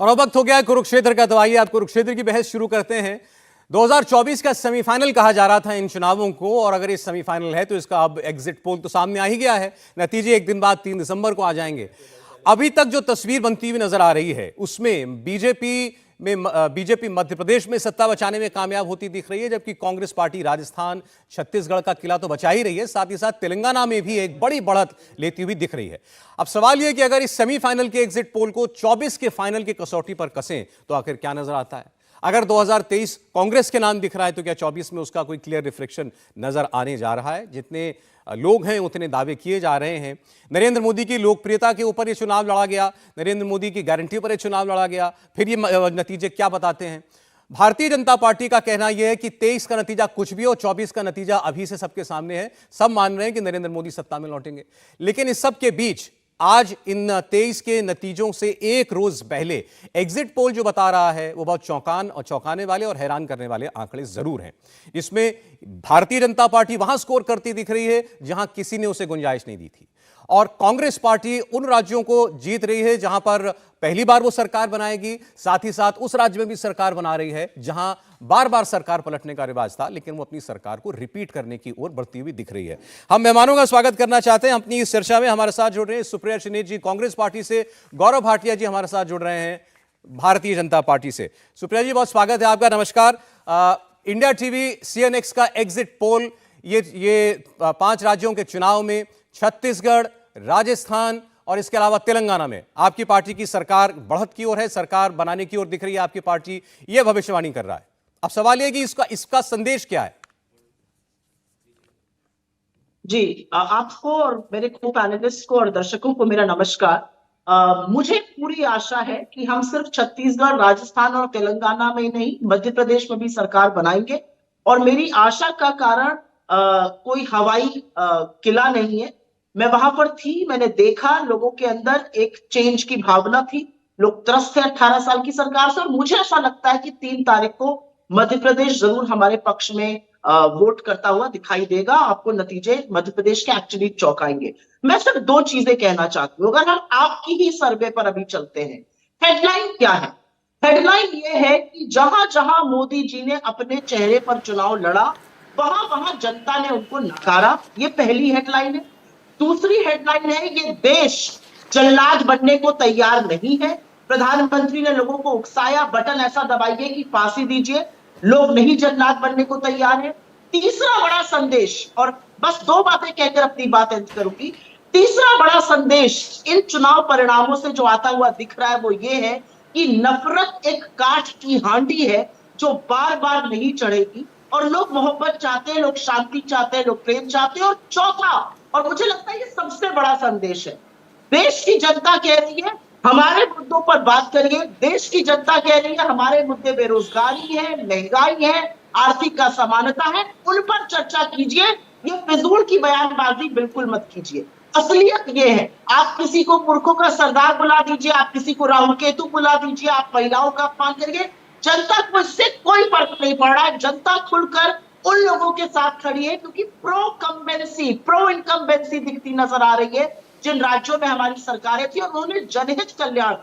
और अब वक्त हो गया कुरुक्षेत्र का। तो आइए आप कुरुक्षेत्र की बहस शुरू करते हैं। 2024 का सेमीफाइनल कहा जा रहा था इन चुनावों को, और अगर ये सेमीफाइनल है तो इसका अब एग्जिट पोल तो सामने आ ही गया है। नतीजे एक दिन बाद 3 दिसंबर को आ जाएंगे। अभी तक जो तस्वीर बनती हुई नजर आ रही है उसमें बीजेपी मध्य प्रदेश में सत्ता बचाने में कामयाब होती दिख रही है, जबकि कांग्रेस पार्टी राजस्थान छत्तीसगढ़ का किला तो बचा ही रही है, साथ ही साथ तेलंगाना में भी एक बड़ी बढ़त लेती हुई दिख रही है। अब सवाल यह कि अगर इस सेमीफाइनल के एग्जिट पोल को 24 के फाइनल की कसौटी पर कसें तो आखिर क्या नजर आता है। अगर 2023 कांग्रेस के नाम दिख रहा है तो क्या 24 में उसका कोई क्लियर रिफ्लेक्शन नजर आने जा रहा है। जितने लोग हैं उतने दावे किए जा रहे हैं। नरेंद्र मोदी की लोकप्रियता के ऊपर यह चुनाव लड़ा गया, नरेंद्र मोदी की गारंटी पर यह चुनाव लड़ा गया। फिर ये नतीजे क्या बताते हैं। भारतीय जनता पार्टी का कहना यह है कि 23 का नतीजा कुछ भी हो, 24 का नतीजा अभी से सबके सामने है। सब मान रहे हैं कि नरेंद्र मोदी सत्ता में लौटेंगे। लेकिन इस सब के बीच आज इन 23 के नतीजों से एक रोज पहले एग्जिट पोल जो बता रहा है वो बहुत चौंकाने वाले और हैरान करने वाले आंकड़े जरूर हैं। इसमें भारतीय जनता पार्टी वहां स्कोर करती दिख रही है जहां किसी ने उसे गुंजाइश नहीं दी थी, और कांग्रेस पार्टी उन राज्यों को जीत रही है जहां पर पहली बार वो सरकार बनाएगी। साथ ही साथ उस राज्य में भी सरकार बना रही है जहां बार बार सरकार पलटने का रिवाज था, लेकिन वो अपनी सरकार को रिपीट करने की ओर बढ़ती हुई दिख रही है। हम मेहमानों का स्वागत करना चाहते हैं अपनी इस चर्चा में। हमारे साथ जुड़ रहे हैं सुप्रिया चिनेत जी कांग्रेस पार्टी से, गौरव भाटिया जी हमारे साथ जुड़ रहे हैं भारतीय जनता पार्टी से। सुप्रिया जी बहुत स्वागत है आपका, नमस्कार। इंडिया टीवी CNX का एग्जिट पोल ये 5 राज्यों के चुनाव में छत्तीसगढ़, राजस्थान और इसके अलावा तेलंगाना में आपकी पार्टी की सरकार बढ़त की ओर है, सरकार बनाने की ओर दिख रही है आपकी पार्टी, यह भविष्यवाणी कर रहा है। अब सवाल यह कि इसका संदेश क्या है। जी, आपको और मेरे को पैनलिस्ट को और दर्शकों को मेरा नमस्कार। मुझे पूरी आशा है कि हम सिर्फ छत्तीसगढ़, राजस्थान और तेलंगाना में ही नहीं, मध्य प्रदेश में भी सरकार बनाएंगे। और मेरी आशा का कारण कोई हवाई किला नहीं है। मैं वहां पर थी, मैंने देखा लोगों के अंदर एक चेंज की भावना थी। लोग त्रस्त थे 18 साल की सरकार से, और मुझे ऐसा लगता है कि 3 तारीख को मध्य प्रदेश जरूर हमारे पक्ष में वोट करता हुआ दिखाई देगा। आपको नतीजे मध्य प्रदेश के एक्चुअली चौंकाएंगे। मैं सिर्फ 2 चीजें कहना चाहती हूँ। अगर हम आपकी ही सर्वे पर अभी चलते हैं, हेडलाइन क्या है? हेडलाइन ये है कि जहां जहां मोदी जी ने अपने चेहरे पर चुनाव लड़ा, वहां वहां जनता ने उनको नकारा। ये पहली हेडलाइन है। दूसरी हेडलाइन है, ये देश जल्लाद बनने को तैयार नहीं है। प्रधानमंत्री ने लोगों को उकसाया, बटन ऐसा दबाइए कि फांसी दीजिए। लोग नहीं जल्लाद बनने को तैयार है। तीसरा बड़ा संदेश, और बस 2 बातें कहकर अपनी बात अंत करूंगी। तीसरा बड़ा संदेश इन चुनाव परिणामों से जो आता हुआ दिख रहा है वो ये है कि नफरत एक काठ की हांडी है जो बार बार नहीं चढ़ेगी, और लोग मोहब्बत चाहते हैं, लोग शांति चाहते हैं, लोग प्रेम चाहते हैं। और चौथा, और मुझे लगता है ये सबसे बड़ा संदेश है, देश की जनता कह रही है हमारे मुद्दों पर बात करिए। देश की जनता कह रही है हमारे मुद्दे बेरोजगारी है, महंगाई है, आर्थिक असमानता है, उन पर चर्चा कीजिए। ये फिजूल की बयानबाजी बिल्कुल मत कीजिए। असलियत ये है, आप किसी को मूर्खों का सरदार बुला दीजिए, आप किसी को राहु केतु बुला दीजिए, आप महिलाओं का अपमान करिए, जनता को इससे कोई फर्क नहीं पड़ रहा है। जनता खुलकर उन लोगों के साथ खड़ी है क्योंकि प्रो इनकम्बेंसी दिखती नजर आ रही है जिन राज्यों में हमारी सरकारें थी, और उन्होंने जनहित कल्याण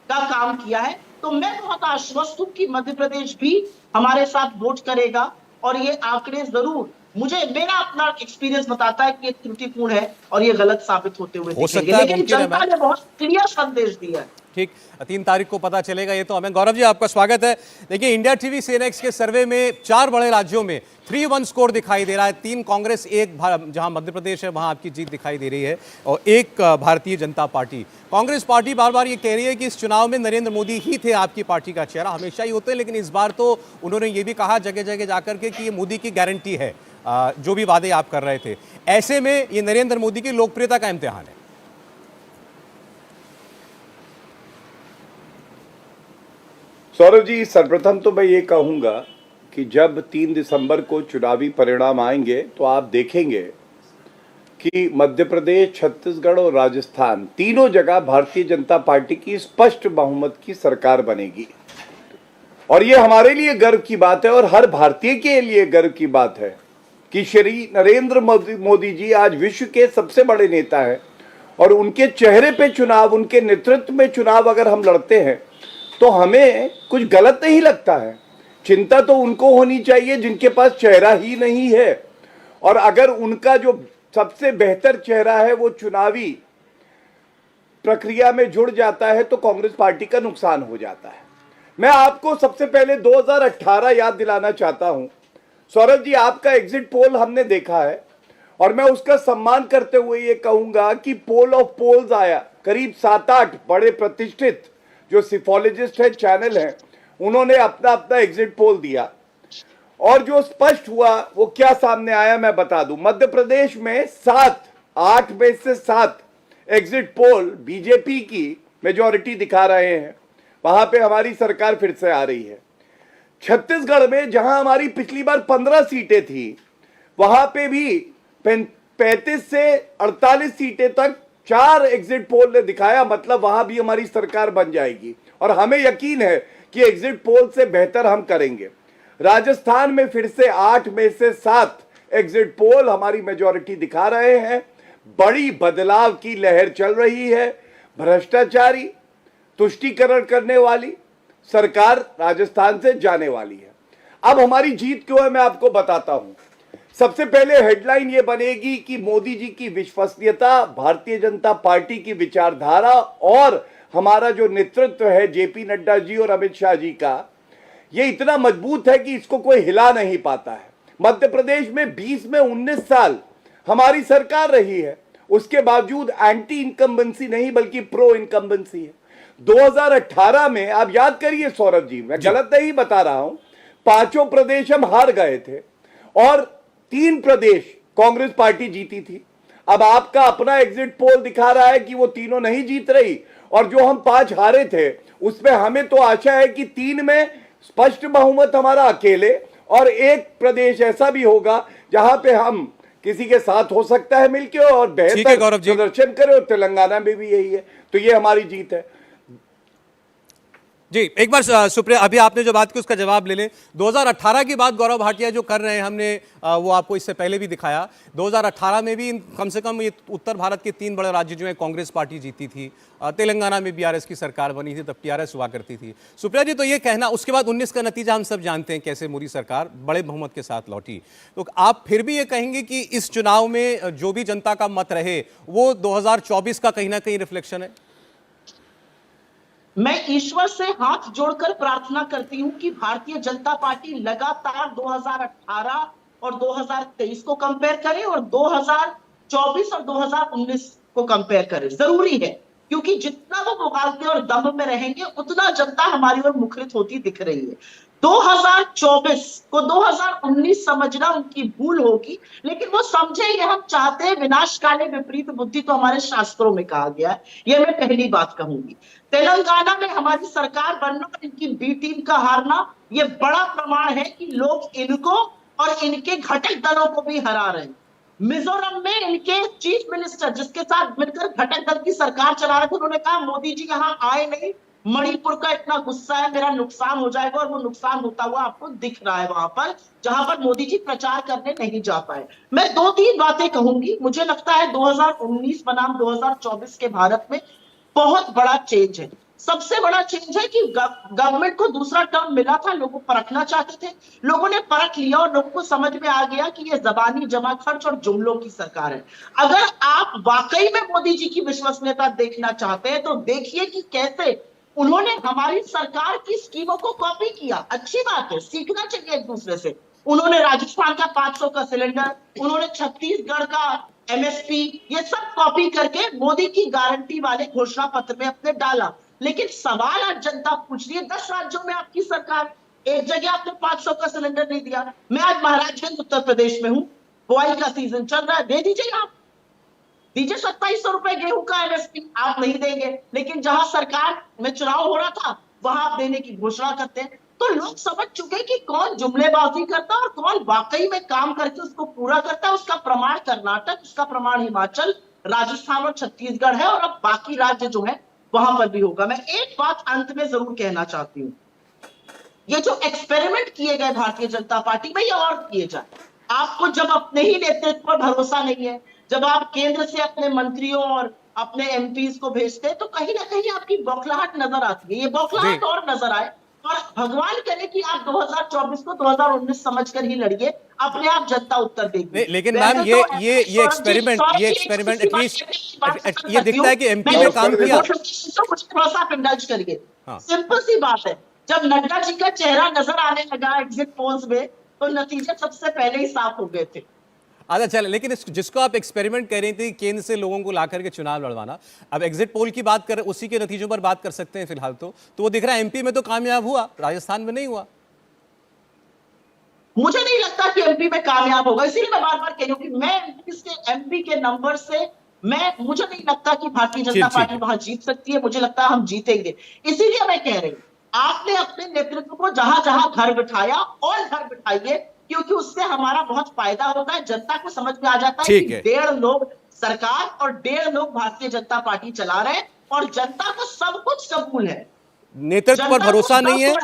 का काम किया है। तो मैं बहुत आश्वस्त हूं कि मध्य प्रदेश भी हमारे साथ वोट करेगा, और ये आंकड़े जरूर मेरा अपना एक्सपीरियंस बताता है कि ये त्रुटिपूर्ण है और ये गलत साबित होते हुए दिखेंगे। लेकिन जनता ने बहुत क्लियर संदेश दिया है। ठीक, 3 तारीख को पता चलेगा ये तो हमें। गौरव जी आपका स्वागत है। देखिए इंडिया टीवी CNX के सर्वे में 4 बड़े राज्यों में 3-1 स्कोर दिखाई दे रहा है। 3 कांग्रेस, 1 जहां मध्य प्रदेश है वहां आपकी जीत दिखाई दे रही है, और 1 भारतीय जनता पार्टी। कांग्रेस पार्टी बार बार ये कह रही है कि इस चुनाव में नरेंद्र मोदी ही थे आपकी पार्टी का चेहरा, हमेशा ही होते हैं, लेकिन इस बार तो उन्होंने ये भी कहा जगह जगह जाकर के कि ये मोदी की गारंटी है, जो भी वादे आप कर रहे थे। ऐसे में ये नरेंद्र मोदी की लोकप्रियता का इम्तिहान है। सौरभ जी, सर्वप्रथम तो मैं ये कहूंगा कि जब 3 दिसंबर को चुनावी परिणाम आएंगे तो आप देखेंगे कि मध्य प्रदेश, छत्तीसगढ़ और राजस्थान तीनों जगह भारतीय जनता पार्टी की स्पष्ट बहुमत की सरकार बनेगी। और ये हमारे लिए गर्व की बात है और हर भारतीय के लिए गर्व की बात है कि श्री नरेंद्र मोदी जी आज विश्व के सबसे बड़े नेता हैं, और उनके चेहरे पे चुनाव, उनके नेतृत्व में चुनाव अगर हम लड़ते हैं तो हमें कुछ गलत नहीं लगता है। चिंता तो उनको होनी चाहिए जिनके पास चेहरा ही नहीं है, और अगर उनका जो सबसे बेहतर चेहरा है वो चुनावी प्रक्रिया में जुड़ जाता है तो कांग्रेस पार्टी का नुकसान हो जाता है। मैं आपको सबसे पहले 2018 याद दिलाना चाहता हूं। सौरभ जी, आपका एग्जिट पोल हमने देखा है और मैं उसका सम्मान करते हुए ये कहूंगा कि पोल ऑफ पोल्स आया, करीब 7-8 बड़े प्रतिष्ठित जो सिफोलॉजिस्ट है, चैनल हैं, उन्होंने अपना अपना एग्जिट पोल दिया और जो स्पष्ट हुआ वो क्या सामने आया मैं बता दूं। मध्य प्रदेश में 8 में से 7 एग्जिट पोल बीजेपी की मेजॉरिटी दिखा रहे हैं, वहां पे हमारी सरकार फिर से आ रही है। छत्तीसगढ़ में जहां हमारी पिछली बार 15 सीटें थी, वहां पे भी 35 से 48 सीटें तक 4 एग्जिट पोल ने दिखाया, मतलब वहां भी हमारी सरकार बन जाएगी और हमें यकीन है कि एग्जिट पोल से बेहतर हम करेंगे। राजस्थान में फिर से 8 में से 7 एग्जिट पोल हमारी मेजॉरिटी दिखा रहे हैं। बड़ी बदलाव की लहर चल रही है। भ्रष्टाचारी, तुष्टीकरण करने वाली सरकार राजस्थान से जाने वाली है। अब हमारी जीत क्यों है मैं आपको बताता हूं। सबसे पहले हेडलाइन ये बनेगी कि मोदी जी की विश्वसनीयता, भारतीय जनता पार्टी की विचारधारा और हमारा जो नेतृत्व है जेपी नड्डा जी और अमित शाह जी का, ये इतना मजबूत है कि इसको कोई हिला नहीं पाता है। मध्य प्रदेश में 20 में 19 साल हमारी सरकार रही है, उसके बावजूद एंटी इनकम्बेंसी नहीं बल्कि प्रो इनकम्बेंसी है। 2018 में आप याद करिए सौरभ जी, मैं गलत नहीं बता रहा हूं, 5 प्रदेश हम हार गए थे और 3 प्रदेश कांग्रेस पार्टी जीती थी। अब आपका अपना एग्जिट पोल दिखा रहा है कि वो तीनों नहीं जीत रही और जो हम 5 हारे थे उसमें हमें तो आशा है कि 3 में स्पष्ट बहुमत हमारा अकेले और 1 प्रदेश ऐसा भी होगा जहां पे हम किसी के साथ हो सकता है मिलके और बेहतर प्रदर्शन करें, और तेलंगाना में भी यही है। तो ये हमारी जीत है जी। एक बार सुप्रिया, अभी आपने जो बात की उसका जवाब ले लें। 2018 की बात गौरव भाटिया जो कर रहे हैं, हमने वो आपको इससे पहले भी दिखाया। 2018 में भी कम से कम ये उत्तर भारत के 3 बड़े राज्य जो है कांग्रेस पार्टी जीती थी। तेलंगाना में बीआरएस की सरकार बनी थी, तब टीआरएस हुआ करती थी। सुप्रिया जी, तो ये कहना, उसके बाद 19 का नतीजा हम सब जानते हैं कैसे मोदी सरकार बड़े बहुमत के साथ लौटी। तो आप फिर भी ये कहेंगे कि इस चुनाव में जो भी जनता का मत रहे वो 2024 का कहीं ना कहीं रिफ्लेक्शन है? मैं ईश्वर से हाथ जोड़कर प्रार्थना करती हूं कि भारतीय जनता पार्टी लगातार 2018 और 2023 को कंपेयर करे और 2024 और 2019 को कंपेयर करे। जरूरी है, क्योंकि जितना वो मुगालते और दम में रहेंगे उतना जनता हमारी ओर मुखरित होती दिख रही है। 2024 को 2019 समझना उनकी भूल होगी, लेकिन वो समझे ये हम चाहते हैं। विनाश काले विपरीत बुद्धि तो हमारे शास्त्रों में कहा गया है, ये मैं पहली बात कहूंगी। तेलंगाना में हमारी सरकार बनना और इनकी बी टीम का हारना ये बड़ा प्रमाण है कि लोग इनको और इनके घटक दलों को भी हरा रहे हैं। मिजोरम में इनके चीफ मिनिस्टर जिसके साथ मिलकर घटक दल की सरकार चला रहे थे, उन्होंने कहा मोदी जी यहां आए नहीं, मणिपुर का इतना गुस्सा है, मेरा नुकसान हो जाएगा, और वो नुकसान होता हुआ आपको दिख रहा है वहां पर, जहां पर मोदी जी प्रचार करने नहीं जा पाए। मैं 2-3 बातें कहूंगी। मुझे लगता है 2019 बनाम 2024 के भारत में बहुत बड़ा चेंज है। सबसे बड़ा चेंज है कि गवर्नमेंट को दूसरा टर्म मिला था, लोग परखना चाहते थे, लोगों ने परख लिया और लोगों को समझ में आ गया कि ये जबानी जमा खर्च और जुमलों की सरकार है। अगर आप वाकई में मोदी जी की विश्वसनीयता देखना चाहते हैं तो देखिए कि कैसे उन्होंने हमारी सरकार की स्कीमों को कॉपी किया। अच्छी बात है, सीखना चाहिए एक दूसरे से। उन्होंने राजस्थान का 500 का सिलेंडर, उन्होंने छत्तीसगढ़ का एमएसपी, ये सब कॉपी करके मोदी की गारंटी वाले घोषणा पत्र में अपने डाला। लेकिन सवाल आज जनता पूछ रही है, 10 राज्यों में आपकी सरकार, एक जगह आपने 500 का सिलेंडर नहीं दिया। मैं आज महाराजगंज उत्तर प्रदेश में हूं, बुआई का सीजन चल रहा है, दे दीजिए, आप दीजिए 2700 रुपए गेहूं का एमएसपी, आप नहीं देंगे। लेकिन जहां सरकार में चुनाव हो रहा था वहां आप देने की घोषणा करते हैं। तो लोग समझ चुके कि कौन जुमलेबाजी करता है और कौन वाकई में काम करके उसको पूरा करता है। उसका प्रमाण कर्नाटक, उसका प्रमाण हिमाचल, राजस्थान और छत्तीसगढ़ है, और अब बाकी राज्य जो है वहां पर भी होगा। मैं एक बात अंत में जरूर कहना चाहती हूं, ये जो एक्सपेरिमेंट किए गए भारतीय जनता पार्टी में, ये और किए जाए। आपको जब अपने ही नेतृत्व पर भरोसा नहीं है, जब आप केंद्र से अपने मंत्रियों और अपने एमपीज को भेजते हैं, तो कहीं ना कहीं आपकी बौखलाहट नजर आती है। ये बौखलाहट जी। और नजर आए, और भगवान करे कि आप 2024 को 2019 समझकर ही लड़िए, अपने आप जनता उत्तर देगी। लेकिन मैम वैसे ये तो ये एक्सपेरिमेंट एटलीस्ट ये दिखता है कि एमपी में काम किया। मुझे थोड़ा सा आप इंडल्ज करिए। हाँ। सिंपल सी बात है, जब नड्डा जी का चेहरा नजर आने लगा एग्जिट पोल्स में, तो नतीजे सबसे पहले ही साफ हो गए थे। अच्छा चल, लेकिन जिसको आप एक्सपेरिमेंट कह रही थी केंद्र से लोगों को लाकर के चुनाव लड़वाना, अब एग्जिट पोल की बात कर, उसी के नतीजों पर बात कर सकते हैं फिलहाल। तो वो दिख रहा है एमपी में तो कामयाब हुआ, राजस्थान में नहीं हुआ। मुझे नहीं लगता कि एमपी में कामयाब होगा, इसीलिए मैं बार बार कह रही हूँ कि मैं एमपी के नंबर से मुझे नहीं लगता कि भारतीय जनता पार्टी वहां जीत सकती है। मुझे लगता है हम जीतेंगे। इसीलिए मैं कह रही हूँ, आपने अपने नेतृत्व को जहां जहां घर बिठाया और घर बिठाइए, क्योंकि उससे हमारा बहुत फायदा होता है। जनता को समझ में आ जाता है कि 1.5 लोग सरकार और 1.5 लोग भारतीय जनता पार्टी चला रहे हैं, और जनता को सब कुछ कबूल है। नेतृत्व पर भरोसा नहीं है,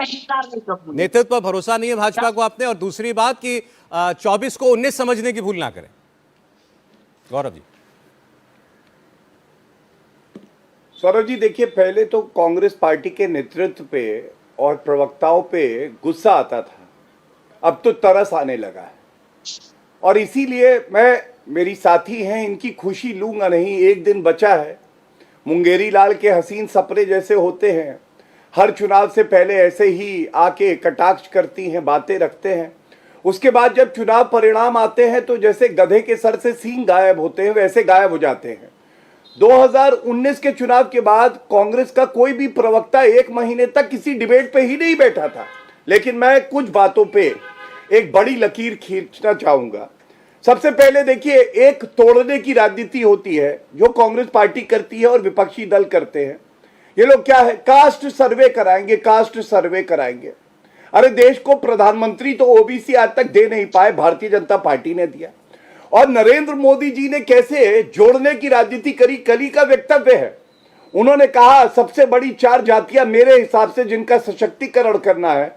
नेतृत्व पर भरोसा नहीं है भाजपा को आपने। और दूसरी बात कि 24 को 19 समझने की भूल ना करें। गौरव जी। सौरभ जी देखिए, पहले तो कांग्रेस पार्टी के नेतृत्व पे और प्रवक्ताओं पे गुस्सा आता था, अब तो तरस आने लगा है। और इसीलिए मेरी साथी हैं, इनकी खुशी लूंगा नहीं। एक दिन बचा है, मुंगेरी लाल के हसीन सपने जैसे होते हैं, हर चुनाव से पहले ऐसे ही आके कटाक्ष करती हैं, बातें रखते हैं। उसके बाद जब चुनाव परिणाम आते हैं तो जैसे गधे के सर से सींग गायब होते हैं, वैसे गायब हो जाते हैं। 2019 के चुनाव के बाद कांग्रेस का कोई भी प्रवक्ता 1 महीने तक किसी डिबेट पे ही नहीं बैठा था। लेकिन मैं कुछ बातों पे एक बड़ी लकीर खींचना चाहूंगा। सबसे पहले देखिए, एक तोड़ने की राजनीति होती है जो कांग्रेस पार्टी करती है और विपक्षी दल करते हैं। ये लोग क्या है, कास्ट सर्वे कराएंगे, कास्ट सर्वे कराएंगे। अरे देश को प्रधानमंत्री तो ओबीसी आज तक दे नहीं पाए, भारतीय जनता पार्टी ने दिया। और नरेंद्र मोदी जी ने कैसे जोड़ने की राजनीति करी, कली का वक्तव्य है। उन्होंने कहा सबसे बड़ी 4 जातियां मेरे हिसाब से जिनका सशक्तिकरण करना है,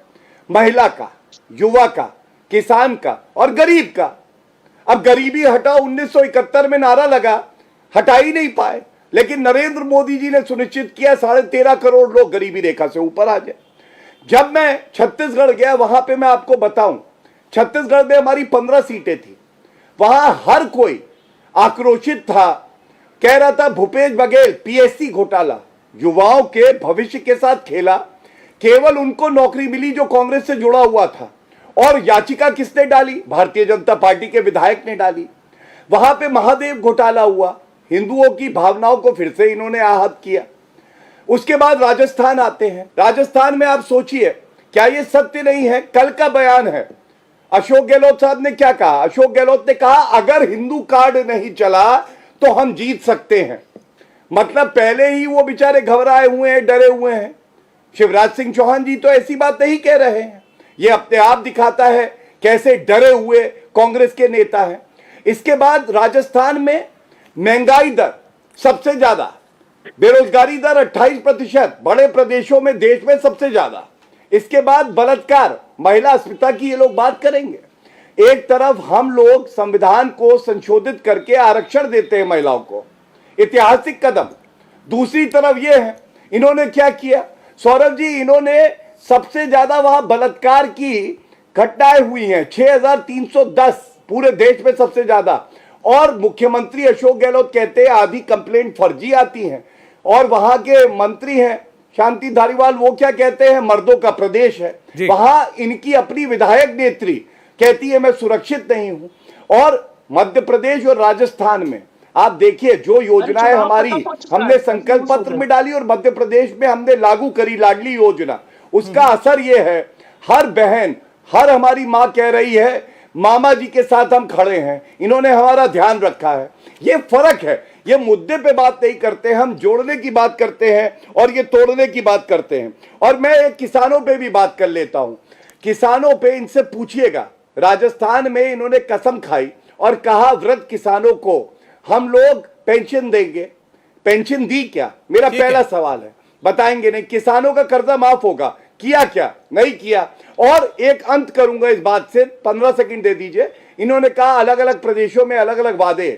महिला का, युवा का, किसान का और गरीब का। अब गरीबी हटाओ 1971 में नारा लगा, हटा ही नहीं पाए। लेकिन नरेंद्र मोदी जी ने सुनिश्चित किया 13.5 करोड़ लोग गरीबी रेखा से ऊपर आ जाए। जब मैं छत्तीसगढ़ गया, वहां पे मैं आपको बताऊं, छत्तीसगढ़ में हमारी 15 सीटें थी। वहां हर कोई आक्रोशित था, कह रहा था भूपेश बघेल पीएससी घोटाला, युवाओं के भविष्य के साथ खेला। केवल उनको नौकरी मिली जो कांग्रेस से जुड़ा हुआ था। और याचिका किसने डाली? भारतीय जनता पार्टी के विधायक ने डाली। वहां पे महादेव घोटाला हुआ, हिंदुओं की भावनाओं को फिर से इन्होंने आहत किया। उसके बाद राजस्थान आते हैं। राजस्थान में आप सोचिए, क्या ये सत्य नहीं है? कल का बयान है, अशोक गहलोत साहब ने क्या कहा? अशोक गहलोत ने कहा अगर हिंदू कार्ड नहीं चला तो हम जीत सकते हैं। मतलब पहले ही वो बेचारे घबराए हुए हैं, डरे हुए हैं। शिवराज सिंह चौहान जी तो ऐसी बात नहीं कह रहे हैं। ये अपने आप दिखाता है कैसे डरे हुए कांग्रेस के नेता हैं। इसके बाद राजस्थान में महंगाई दर सबसे ज्यादा, बेरोजगारी दर 28%, बड़े प्रदेशों में देश में सबसे ज्यादा। इसके बाद बलात्कार, महिला अस्मिता की ये लोग बात करेंगे। एक तरफ हम लोग संविधान को संशोधित करके आरक्षण देते हैं महिलाओं को, ऐतिहासिक कदम। दूसरी तरफ ये है, इन्होंने क्या किया सौरभ जी? इन्होंने सबसे ज्यादा वहां बलात्कार की घटनाएं हुई हैं, 6310 पूरे देश में सबसे ज्यादा। और मुख्यमंत्री अशोक गहलोत कहते हैं आधी कंप्लेंट फर्जी आती हैं। और वहां के मंत्री हैं शांति धारीवाल, वो क्या कहते हैं, मर्दों का प्रदेश है। वहां इनकी अपनी विधायक नेत्री कहती है मैं सुरक्षित नहीं हूं। और मध्य प्रदेश और राजस्थान में आप देखिए जो योजनाएं हमारी हमने संकल्प पत्र में डाली और मध्य प्रदेश में हमने लागू करी, लाडली योजना, उसका असर यह है हर बहन, हर हमारी मां कह रही है मामा जी के साथ हम खड़े हैं, इन्होंने हमारा ध्यान रखा है। ये फर्क है, ये मुद्दे पे बात नहीं करते, हम जोड़ने की बात करते हैं और ये तोड़ने की बात करते हैं। और मैं एक किसानों पे भी बात कर लेता हूं। किसानों पे इनसे पूछिएगा, राजस्थान में इन्होंने कसम खाई और कहा वृद्ध किसानों को हम लोग पेंशन देंगे। पेंशन दी क्या? मेरा पहला सवाल है, बताएंगे नहीं। किसानों का कर्जा माफ होगा, किया क्या? नहीं किया। और एक अंत करूंगा इस बात से, 15 सेकंड दे दीजिए। इन्होंने कहा अलग अलग प्रदेशों में अलग अलग वादे।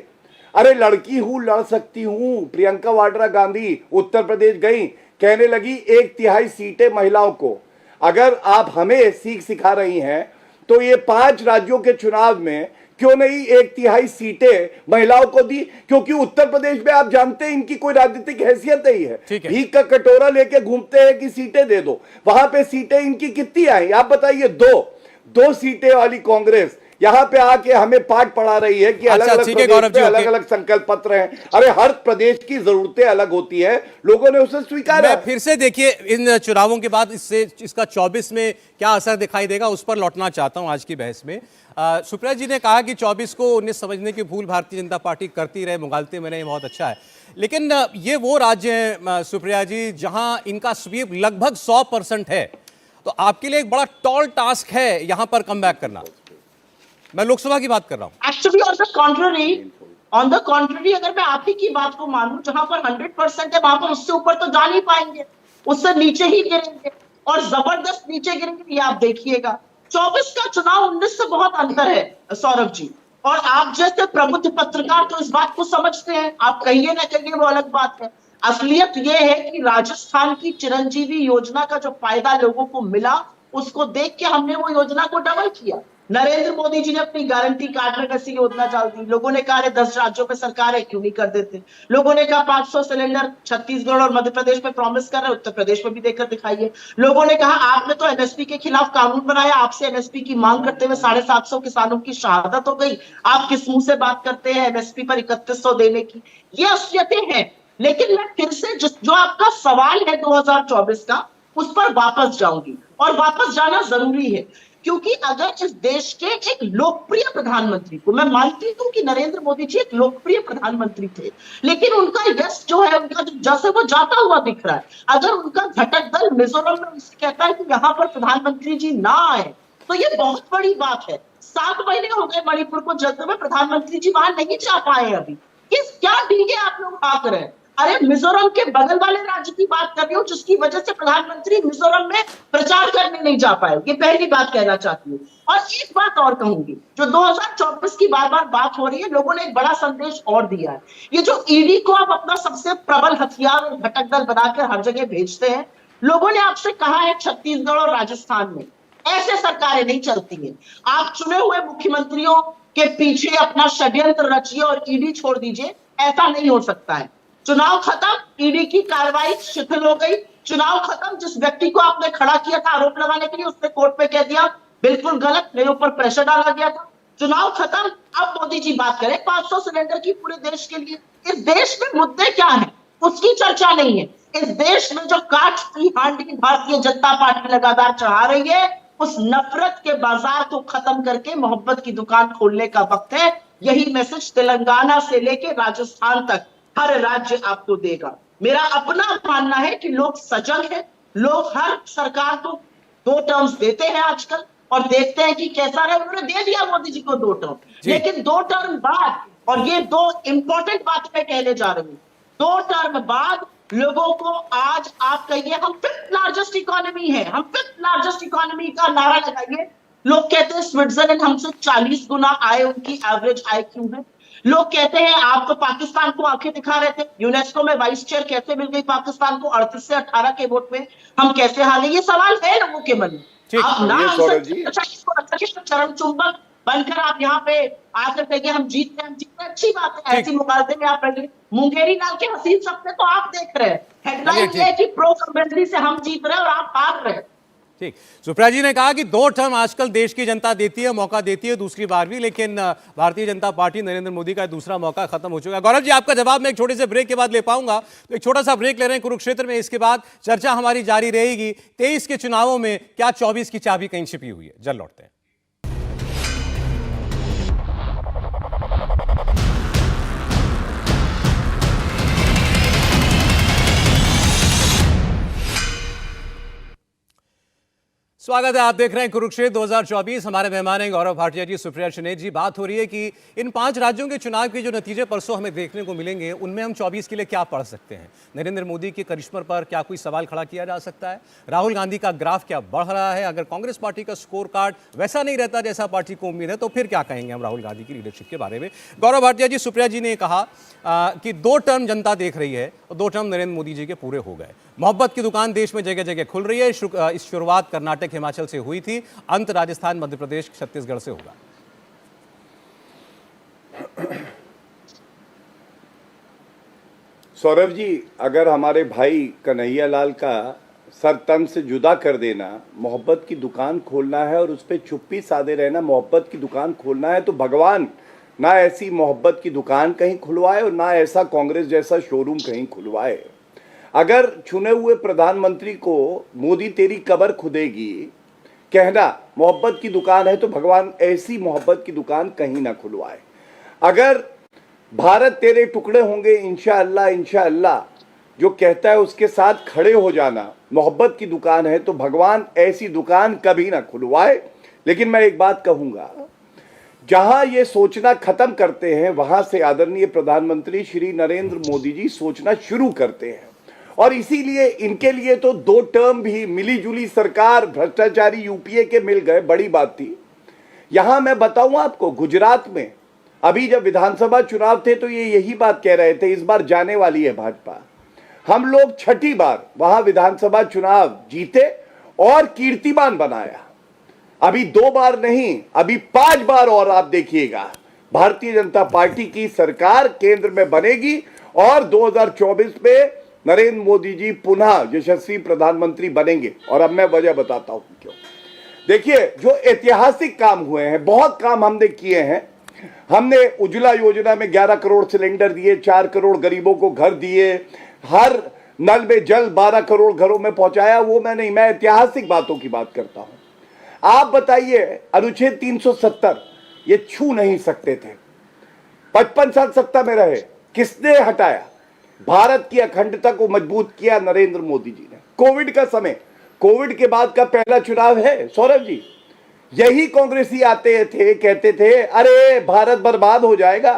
अरे लड़की हूं, लड़ सकती हूं। प्रियंका वाड्रा गांधी उत्तर प्रदेश गई, कहने लगी 1/3 सीटें महिलाओं को। अगर आप हमें सीख सिखा रही हैं तो ये 5 राज्यों के चुनाव में क्यों नहीं 1/3 सीटें महिलाओं को दी? क्योंकि उत्तर प्रदेश में आप जानते हैं इनकी कोई राजनीतिक हैसियत नहीं है। ठीक है। भीख का कटोरा लेके घूमते हैं कि सीटें दे दो। वहां पे सीटें इनकी कितनी आई आप बताइए? 2 सीटें वाली कांग्रेस यहां पे आके हमें पाठ पढ़ा रही है कि अलग अलग प्रदेश में अलग अलग संकल्प पत्र हैं। अरे हर प्रदेश की जरूरतें अलग होती है, लोगों ने उसे स्वीकारा। मैं फिर से देखिए इन चुनावों के बाद इसका 24 में क्या असर दिखाई देगा उस पर लौटना चाहता हूं आज की बहस में। सुप्रिया जी ने कहा कि 24 को 19 समझने की भूल भारतीय जनता पार्टी करती रहे, मुगालते में रहे, बहुत अच्छा है। लेकिन ये वो राज्य है सुप्रिया जी जहां इनका स्वीप लगभग 100% है, तो आपके लिए एक बड़ा टॉल टास्क है यहां पर कम बैक करना। मैं लोकसभा की बात कर रहा हूं। एक्चुअली ऑन द कॉन्ट्ररी अगर मैं आप ही की बात को मानूं, जहां पर 100% है वहां पर उससे ऊपर तो जा नहीं पाएंगे, उससे नीचे ही गिरेंगे और जबरदस्त नीचे गिरेंगे, ये आप देखिएगा। 24 का चुनाव 19 से बहुत अंतर है सौरभ जी, और आप जैसे प्रबुद्ध पत्रकार तो इस बात को समझते हैं। आप कहिए ना कहिए वो अलग बात है। असलियत यह है कि राजस्थान की चिरंजीवी योजना का जो फायदा लोगों को मिला, उसको देख के हमने वो योजना को डबल किया। नरेंद्र मोदी जी ने अपनी गारंटी कार्ड में कैसी योजना डाल दी। लोगों ने कहा 10 राज्यों में सरकार है, क्यों नहीं कर देते। लोगों ने कहा 500 सिलेंडर छत्तीसगढ़ और मध्य प्रदेश में प्रॉमिस कर रहे, उत्तर प्रदेश में भी देकर दिखाइए। लोगों ने कहा आपने तो एमएसपी के खिलाफ कानून बनाया, आपसे एमएसपी की मांग करते हुए 750 किसानों की शहादत हो गई, आप किस मुंह से बात करते हैं एमएसपी पर 3100 देने की। ये असलियतें हैं। लेकिन मैं फिर से जो आपका सवाल है 2024 का, उस पर वापस जाऊंगी, और वापस जाना जरूरी है, क्योंकि अगर इस देश के एक लोकप्रिय प्रधानमंत्री को, मैं मानती हूं कि नरेंद्र मोदी जी एक लोकप्रिय प्रधानमंत्री थे, लेकिन उनका यश जो है, उनका जो जैसे वो जाता हुआ दिख रहा है, अगर उनका घटक दल मिजोरम में उनसे कहता है कि यहां पर प्रधानमंत्री जी ना आए, तो ये बहुत बड़ी बात है। 7 महीने हो गए मणिपुर को जलते हुए, प्रधानमंत्री जी वहां नहीं जा पाए अभी। क्या डीगे आप लोग भाग रहे हैं? अरे मिजोरम के बगल वाले राज्य की बात कर रही हूं, जिसकी वजह से प्रधानमंत्री मिजोरम में प्रचार करने नहीं जा पाए। ये पहली बात कहना चाहती हूँ। और एक बात और कहूंगी, जो 2024 की बार बार बात हो रही है, लोगों ने एक बड़ा संदेश और दिया है। ये जो ईडी को आप अपना सबसे प्रबल हथियार और घटक दल बनाकर हर जगह भेजते हैं, लोगों ने आपसे कहा है छत्तीसगढ़ और राजस्थान में ऐसे सरकारें नहीं चलती हैं। आप चुने हुए मुख्यमंत्रियों के पीछे अपना षड्यंत्र रचिए और ईडी छोड़ दीजिए, ऐसा नहीं हो सकता है। चुनाव खत्म, ईडी की कार्रवाई शिथिल हो गई। चुनाव खत्म, जिस व्यक्ति को आपने खड़ा किया था आरोप लगाने के लिए, उसने कोर्ट पे कह दिया बिल्कुल गलत, मेरे ऊपर प्रेशर डाला गया था। चुनाव खत्म, अब मोदी जी बात करें 500 सिलेंडर की पूरे देश के लिए। इस देश में मुद्दे क्या है उसकी चर्चा नहीं है। इस देश में जो काठ की हांडी भारतीय जनता पार्टी लगातार चढ़ा रही है, उस नफरत के बाजार को खत्म करके मोहब्बत की दुकान खोलने का वक्त है। यही मैसेज तेलंगाना से लेके राजस्थान तक हर राज्य आपको देगा। मेरा अपना मानना है कि लोग सजग हैं, लोग हर सरकार को 2 टर्म्स देते हैं आजकल, और देखते हैं कि कैसा रहे। उन्होंने दे दिया मोदी जी को 2 टर्म, लेकिन 2 टर्म बाद, और ये 2 इंपॉर्टेंट बात मैं कहने जा रही हूं, 2 टर्म बाद लोगों को, आज आप कहिए हम 5th लार्जेस्ट इकोनॉमी है, हम 5th लार्जेस्ट इकोनॉमी का नारा लगाइए। लोग कहते हैं स्विट्जरलैंड हमसे 40 गुना आय, उनकी एवरेज आय क्यों है। लोग कहते हैं आप तो पाकिस्तान को आंखें दिखा रहे थे, यूनेस्को में वाइस चेयर कैसे मिल गई पाकिस्तान को 38 से 18 के वोट में, हम कैसे हारे। ये सवाल है लोगों के मन में। आप ना इसको चरण चुंबक बनकर आप यहाँ पे आकर कहिए हम जीत रहे, अच्छी बात है। ऐसी मुकाबले में आप मुंगेरी डाल के हसीन सपने तो आप देख रहे हैं। हेडलाइन ये है कि प्रो कमेंट्री से हम जीत रहे हैं और आप हार रहे हैं। ठीक, सुप्रिया जी ने कहा कि 2 टर्म आजकल देश की जनता देती है, मौका देती है दूसरी बार भी, लेकिन भारतीय जनता पार्टी नरेंद्र मोदी का दूसरा मौका खत्म हो चुका है। गौरव जी, आपका जवाब मैं एक छोटे से ब्रेक के बाद ले पाऊंगा, तो एक छोटा सा ब्रेक ले रहे हैं कुरुक्षेत्र में। इसके बाद चर्चा हमारी जारी रहेगी। 23 के चुनावों में क्या 24 की चाबी कहीं छिपी हुई है, जल्द लौटते हैं। स्वागत है, आप देख रहे हैं कुरुक्षेत्र 2024। हमारे मेहमान हैं गौरव भाटिया जी, सुप्रिया शिनेत जी। बात हो रही है कि इन 5 राज्यों के चुनाव के जो नतीजे परसों हमें देखने को मिलेंगे, उनमें हम 24 के लिए क्या पढ़ सकते हैं। नरेंद्र मोदी के करिश्मे पर क्या कोई सवाल खड़ा किया जा सकता है? राहुल गांधी का ग्राफ क्या बढ़ रहा है? अगर कांग्रेस पार्टी का स्कोर कार्ड वैसा नहीं रहता जैसा पार्टी को उम्मीद है, तो फिर क्या कहेंगे हम राहुल गांधी की लीडरशिप के बारे में? गौरव भाटिया जी, सुप्रिया जी ने कहा कि 2 टर्म जनता देख रही है और 2 टर्म नरेंद्र मोदी जी के पूरे हो गए। मोहब्बत की दुकान देश में जगह जगह खुल रही है। इस शुरुआत कर्नाटक हिमाचल से हुई थी, अंत राजस्थान मध्य प्रदेश छत्तीसगढ़ से होगा। सौरभ जी, अगर हमारे भाई कन्हैया लाल का सर तन से जुदा कर देना, मोहब्बत की दुकान खोलना है और उस पर चुप्पी साधे रहना, मोहब्बत की दुकान खोलना है, तो भगवान ना ऐसी मोहब्बत की दुकान कहीं खुलवाए और ना ऐसा कांग्रेस जैसा शोरूम कहीं खुलवाए। अगर चुने हुए प्रधानमंत्री को मोदी तेरी कब्र खुदेगी कहना मोहब्बत की दुकान है, तो भगवान ऐसी मोहब्बत की दुकान कहीं ना खुलवाए। अगर भारत तेरे टुकड़े होंगे इंशाअल्लाह इंशाअल्लाह जो कहता है उसके साथ खड़े हो जाना मोहब्बत की दुकान है, तो भगवान ऐसी दुकान कभी ना खुलवाए। लेकिन मैं एक बात कहूंगा, जहां ये सोचना खत्म करते हैं, वहां से आदरणीय प्रधानमंत्री श्री नरेंद्र मोदी जी सोचना शुरू करते हैं। और इसीलिए इनके लिए तो 2 टर्म भी मिली जुली सरकार, भ्रष्टाचारी यूपीए के मिल गए, बड़ी बात थी। यहां मैं बताऊं आपको, गुजरात में अभी जब विधानसभा चुनाव थे तो ये यही बात कह रहे थे, इस बार जाने वाली है भाजपा। हम लोग 6ठी बार वहां विधानसभा चुनाव जीते और कीर्तिमान बनाया। अभी 2 बार नहीं, अभी 5 बार और आप देखिएगा, भारतीय जनता पार्टी की सरकार केंद्र में बनेगी और 2024 में नरेंद्र मोदी जी पुनः यशस्वी प्रधानमंत्री बनेंगे। और अब मैं वजह बताता हूं क्यों। देखिए, जो ऐतिहासिक काम हुए हैं, बहुत काम हमने किए हैं। हमने उज्ज्वला योजना में 11 करोड़ सिलेंडर दिए, 4 करोड़ गरीबों को घर दिए, हर नल में जल 12 करोड़ घरों में पहुंचाया। वो मैं नहीं, मैं ऐतिहासिक बातों की बात करता हूं। आप बताइए, अनुच्छेद 370 ये छू नहीं सकते थे, 55 साल सत्ता में रहे, किसने हटाया? भारत की अखंडता को मजबूत किया नरेंद्र मोदी जी ने। कोविड का समय, कोविड के बाद का पहला चुनाव है सौरभ जी। यही कांग्रेसी आते थे, कहते थे अरे भारत बर्बाद हो जाएगा।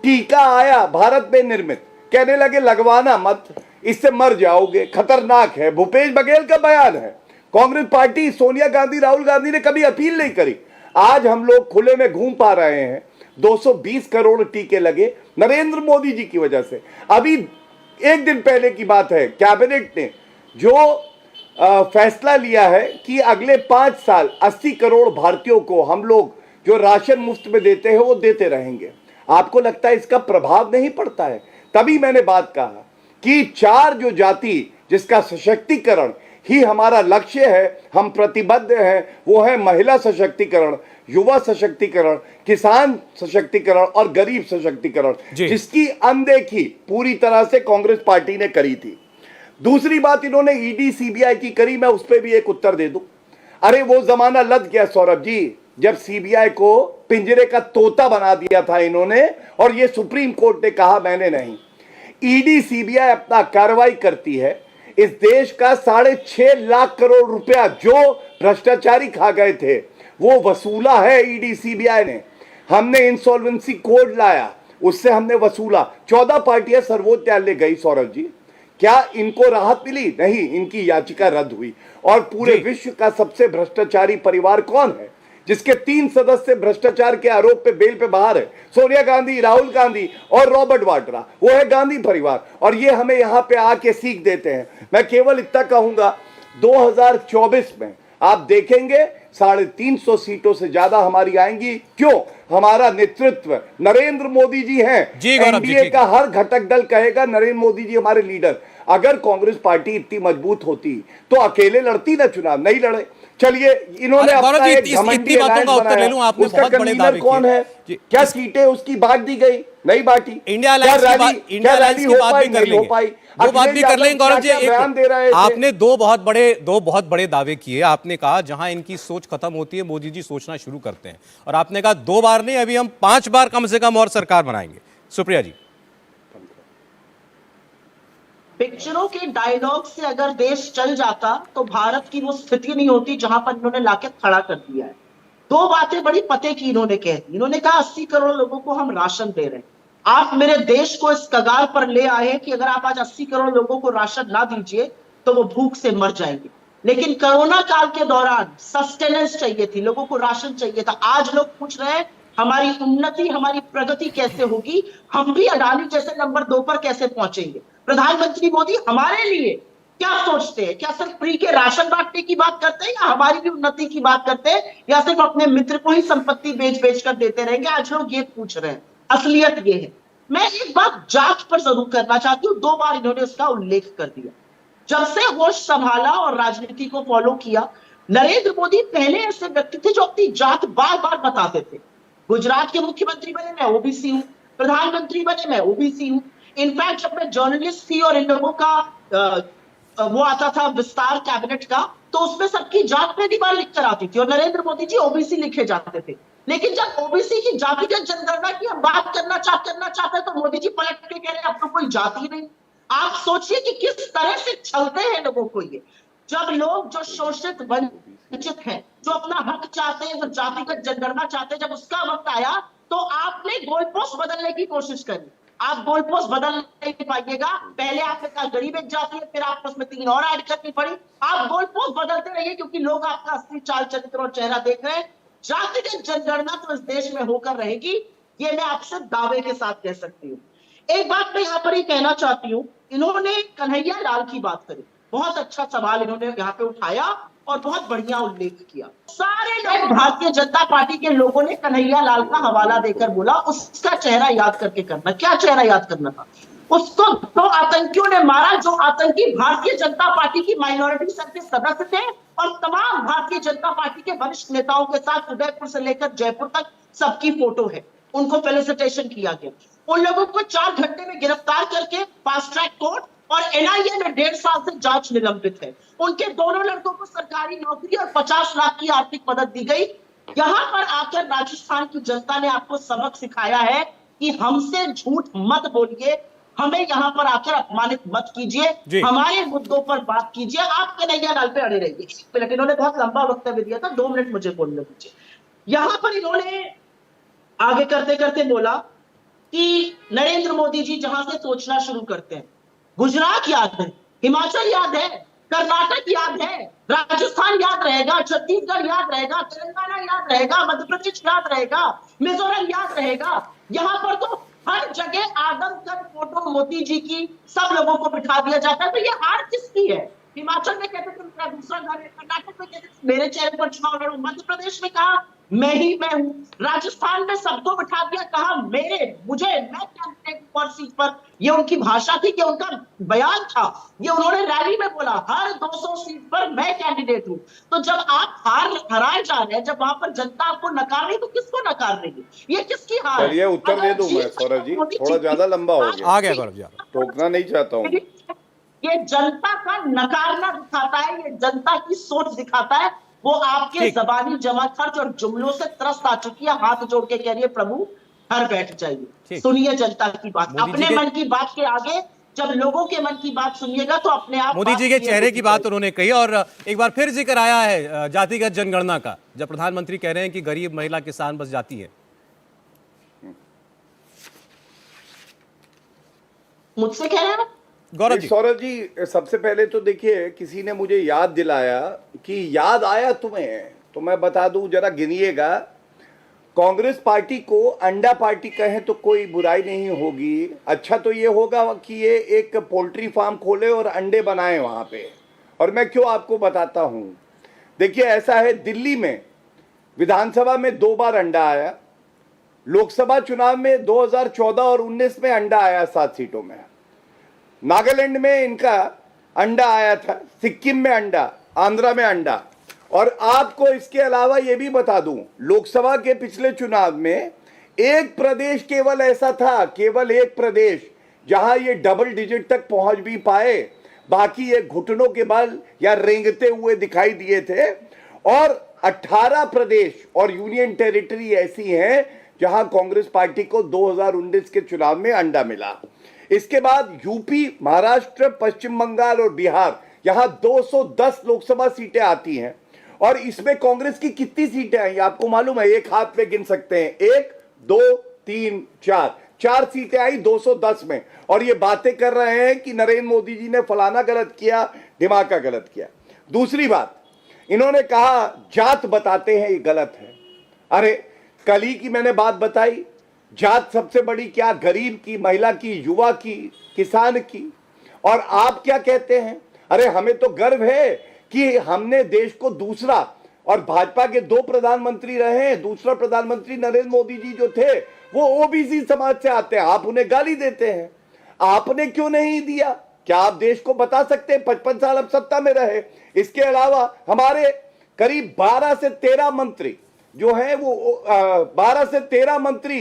टीका आया भारत में निर्मित, कहने लगे लगवाना मत, इससे मर जाओगे, खतरनाक है। भूपेश बघेल का बयान है। कांग्रेस पार्टी, सोनिया गांधी, राहुल गांधी ने कभी अपील नहीं करी। आज हम लोग खुले में घूम पा रहे हैं। 220 करोड़ टीके लगे नरेंद्र मोदी जी की वजह से। अभी 1 दिन पहले की बात है, कैबिनेट ने जो फैसला लिया है कि अगले 5 साल 80 करोड़ भारतीयों को हम लोग जो राशन मुफ्त में देते हैं वो देते रहेंगे। आपको लगता है इसका प्रभाव नहीं पड़ता है? तभी मैंने बात कहा कि 4 जो जाति जिसका सशक्तिकरण ही हमारा लक्ष्य है, हम प्रतिबद्ध हैं, वो है महिला सशक्तिकरण, युवा सशक्तिकरण, किसान सशक्तिकरण और गरीब सशक्तिकरण, जिसकी अनदेखी पूरी तरह से कांग्रेस पार्टी ने करी थी। दूसरी बात इन्होंने ईडी सीबीआई की करी, मैं उस पर भी एक उत्तर दे दूं। अरे वो जमाना लद गया सौरभ जी, जब सीबीआई को पिंजरे का तोता बना दिया था इन्होंने, और ये सुप्रीम कोर्ट ने कहा मैंने नहीं। ईडी सीबीआई अपना कार्रवाई करती है। इस देश का 6.5 लाख करोड़ रुपया जो भ्रष्टाचारी खा गए थे वो वसूला है ईडी सीबीआई ने। हमने इंसॉल्वेंसी कोड लाया, उससे हमने वसूला। 14 पार्टियां सर्वोच्च न्यायालय गई सौरभ जी, क्या इनको राहत मिली? नहीं, इनकी याचिका रद्द हुई। और पूरे विश्व का सबसे भ्रष्टाचारी परिवार कौन है, जिसके 3 सदस्य भ्रष्टाचार के आरोप पे बेल पे बाहर है? सोनिया गांधी, राहुल गांधी और रॉबर्ट वाड्रा, वो है गांधी परिवार। और ये हमें यहां पे आके सीख देते हैं। मैं केवल इतना कहूंगा, 2024 में आप देखेंगे 350 सीटों से ज्यादा हमारी आएंगी। क्यों? हमारा नेतृत्व नरेंद्र मोदी जी हैं। एनडीए का हर घटक दल कहेगा नरेंद्र मोदी जी हमारे लीडर। अगर कांग्रेस पार्टी इतनी मजबूत होती तो अकेले लड़ती ना चुनाव, नहीं लड़े। चलिए, इन्होंने अपना एक घमंडी अलायंस बनाया, उसका कन्वीनर कौन है? क्या सीटें उसकी बांट दी गई? नहीं बांटी। इंडिया अलायंस की बात भी कर लेंगे गौरव जी। आपने दो बहुत बड़े दावे किए। आपने कहा जहां इनकी सोच खत्म होती है मोदी जी सोचना शुरू करते हैं, और आपने कहा 2 बार नहीं, अभी हम 5 बार कम से कम और सरकार बनाएंगे। सुप्रिया जी। पिक्चरों के डायलॉग से अगर देश चल जाता तो भारत की वो स्थिति नहीं होती जहां पर इन्होंने लाके खड़ा कर दिया है। दो बातें बड़ी पते की इन्होंने कह दी। इन्होंने कहा 80 करोड़ लोगों को हम राशन दे रहे हैं। आप मेरे देश को इस कगार पर ले आए हैं कि अगर आप आज 80 करोड़ लोगों को राशन ना दीजिए तो वो भूख से मर जाएंगे। लेकिन कोरोना काल के दौरान सस्टेनेंस चाहिए थी, लोगों को राशन चाहिए था। आज लोग पूछ रहे हैं हमारी उन्नति, हमारी प्रगति कैसे होगी, हम भी अडानी जैसे नंबर 2 पर कैसे पहुंचेंगे। प्रधानमंत्री मोदी हमारे लिए क्या सोचते हैं? क्या सिर्फ फ्री के राशन बांटने की बात करते हैं या हमारी भी उन्नति की बात करते हैं, या सिर्फ अपने मित्र को ही संपत्ति बेच बेच कर देते रहेंगे? आज लोग ये पूछ रहे हैं। असलियत ये है। मैं एक बात जांच पर जरूर करना चाहती हूं, 2 बार इन्होंने उसका उल्लेख कर दिया। जब से होश संभाला और राजनीति को फॉलो किया, नरेंद्र मोदी पहले ऐसे व्यक्ति थे जो अपनी जात बार बार बताते थे। गुजरात के मुख्यमंत्री बने मैं ओबीसी हूं, प्रधानमंत्री बने मैं ओबीसी हूं। इनफैक्ट जब मैं जर्नलिस्ट थी और इन लोगों का वो आता था विस्तार कैबिनेट का, तो उसमें सबकी जात पहली बार लिख कर आती थी और नरेंद्र मोदी जी ओबीसी लिखे जाते थे। लेकिन जब ओबीसी की जातिगत जनगणना की हम बात करना चाहते हैं तो मोदी जी पलट के कह रहे हैं अब तो कोई जाति नहीं। आप सोचिए कि किस तरह से चलते हैं लोगों को ये। जब लोग जो शोषित वंचित हैं, जो अपना हक चाहते हैं, जो जातिगत जनगणना चाहते हैं, जब उसका वक्त आया तो आपने गोल पोस्ट बदलने की कोशिश करी। आप गोल पोस्ट बदल नहीं पाइएगा। पहले आपने कहा गरीब एक जाति है, फिर आपको उसमें 3 और ऐड करनी पड़ी। आप गोल पोस्ट बदलते रहिए क्योंकि लोग आपका असली चाल चरित्र और चेहरा देख रहे हैं। जातिगत जनगणना तो इस देश में होकर रहेगी, ये मैं आपसे दावे के साथ कह सकती हूँ। एक बात मैं यहाँ पर ही कहना चाहती हूँ, इन्होंने कन्हैया लाल की बात करी, बहुत अच्छा सवाल इन्होंने यहाँ पे उठाया और बहुत बढ़िया उल्लेख किया। सारे लोग भारतीय जनता पार्टी के लोगों ने कन्हैया लाल का हवाला देकर बोला उसका चेहरा याद करके करना। क्या चेहरा याद करना था? उसको 2 आतंकियों ने मारा जो आतंकी भारतीय जनता पार्टी की माइनॉरिटी सेल के सदस्य थे और तमाम भारतीय जनता पार्टी के वरिष्ठ नेताओं के साथ उदयपुर से लेकर जयपुर तक सबकी फोटो है। उनको फेलिसिटेशन किया गया। उन लोगों को 4 घंटे में गिरफ्तार करके फास्ट ट्रैक कोर्ट और एनआईए में 1.5 साल से जांच निलंबित है। उनके दोनों लड़कों को सरकारी नौकरी और 50 लाख की आर्थिक मदद दी गई। यहां पर आकर राजस्थान की जनता ने आपको सबक सिखाया है कि हमसे झूठ मत बोलिए, हमें यहां पर आकर अपमानित मत कीजिए, हमारे मुद्दों पर बात कीजिए। आप कन्हैया लाल पे अड़े रहिए। 1 मिनट, इन्होंने बहुत लंबा वक्तव्य दिया था, 2 मिनट मुझे बोलने दीजिए। यहां पर इन्होंने आगे करते करते बोला कि नरेंद्र मोदी जी जहां से सोचना शुरू करते हैं, गुजरात याद है, हिमाचल याद है, कर्नाटक याद है, राजस्थान याद रहेगा, छत्तीसगढ़ याद रहेगा, तेलंगाना याद रहेगा, मध्य प्रदेश याद रहेगा, मिजोरम याद रहेगा। यहां पर तो हर जगह आदमकद फोटो मोदी जी की सब लोगों को बिठा दिया जाता है। तो ये हार किसकी है? हिमाचल में कहते थे मेरा दूसरा घर है, कर्नाटक में कहते थे मेरे चेहरे पर चुनाव लड़ू, मध्य प्रदेश में कहा मैं हूं, राजस्थान में सबको बिठा दिया, कहा मैं कैंडिडेट पर सीट पर। ये उनकी भाषा थी कि उनका बयान था, ये उन्होंने रैली में बोला हर 200 सीट पर मैं कैंडिडेट हूं। तो जब आप हराए जा रहे हैं, जब वहां पर जनता आपको नकार रही, तो किसको नकार रही है? ये किसकी हार है? ये उत्तर दे दूं मैं सौरभ जी, थोड़ा ज्यादा लंबा हो गया। आ गया गौरव जी, टोकना नहीं चाहता हूँ। ये जनता का नकारना दिखाता है, ये जनता की सोच दिखाता है। वो आपके जबानी जमा खर्च और जुमलों से त्रस्त आ चुकी है। हाथ जोड़ के कह रही है प्रभु घर बैठ जाइए। सुनिए जनता की बात, अपने मन की बात के आगे जब लोगों के मन की बात सुनिएगा तो अपने आप मोदी जी के चेहरे की बात उन्होंने कही। और एक बार फिर जिक्र आया है जातिगत जनगणना का, जब प्रधानमंत्री कह रहे हैं कि गरीब महिला किसान बस जाती है। मुझसे कह रहे हैं सौरभ जी, सबसे पहले तो देखिए किसी ने मुझे याद दिलाया कि याद आया तुम्हें, तो मैं बता दूं जरा गिनिएगा। कांग्रेस पार्टी को अंडा पार्टी कहें तो कोई बुराई नहीं होगी। अच्छा तो ये होगा कि ये एक पोल्ट्री फार्म खोले और अंडे बनाए वहां पे। और मैं क्यों आपको बताता हूं, देखिए ऐसा है, दिल्ली में विधानसभा में 2 बार अंडा आया, लोकसभा चुनाव में 2014 और 19 में अंडा आया 7 सीटों में, नागालैंड में इनका अंडा आया था, सिक्किम में अंडा, आंध्रा में अंडा। और आपको इसके अलावा यह भी बता दूं, लोकसभा के पिछले चुनाव में एक प्रदेश केवल ऐसा था, केवल एक प्रदेश जहां ये डबल डिजिट तक पहुंच भी पाए, बाकी ये घुटनों के बल या रेंगते हुए दिखाई दिए थे। और 18 प्रदेश और यूनियन टेरिटरी ऐसी हैं जहां कांग्रेस पार्टी को 2019 के चुनाव में अंडा मिला। इसके बाद यूपी, महाराष्ट्र, पश्चिम बंगाल और बिहार, यहां 210 लोकसभा सीटें आती हैं। और इसमें कांग्रेस की कितनी सीटें आई आपको मालूम है? एक हाथ पे गिन सकते हैं, 1 2 3 4, 4 सीटें आई 210 में। और ये बातें कर रहे हैं कि नरेंद्र मोदी जी ने फलाना गलत किया, ढिमाका गलत किया। दूसरी बात, इन्होंने कहा जात बताते हैं, ये गलत है। अरे कल ही की मैंने बात बताई, जात सबसे बड़ी क्या? गरीब की, महिला की, युवा की, किसान की। और आप क्या कहते हैं? अरे हमें तो गर्व है कि हमने देश को दूसरा, और भाजपा के 2 प्रधानमंत्री रहे हैं, दूसरा प्रधानमंत्री नरेंद्र मोदी जी जो थे वो ओबीसी समाज से आते हैं। आप उन्हें गाली देते हैं, आपने क्यों नहीं दिया? क्या आप देश को बता सकते हैं? 55 साल अब सत्ता में रहे। इसके अलावा हमारे करीब 12 से 13 मंत्री जो हैं वो 12 से 13 मंत्री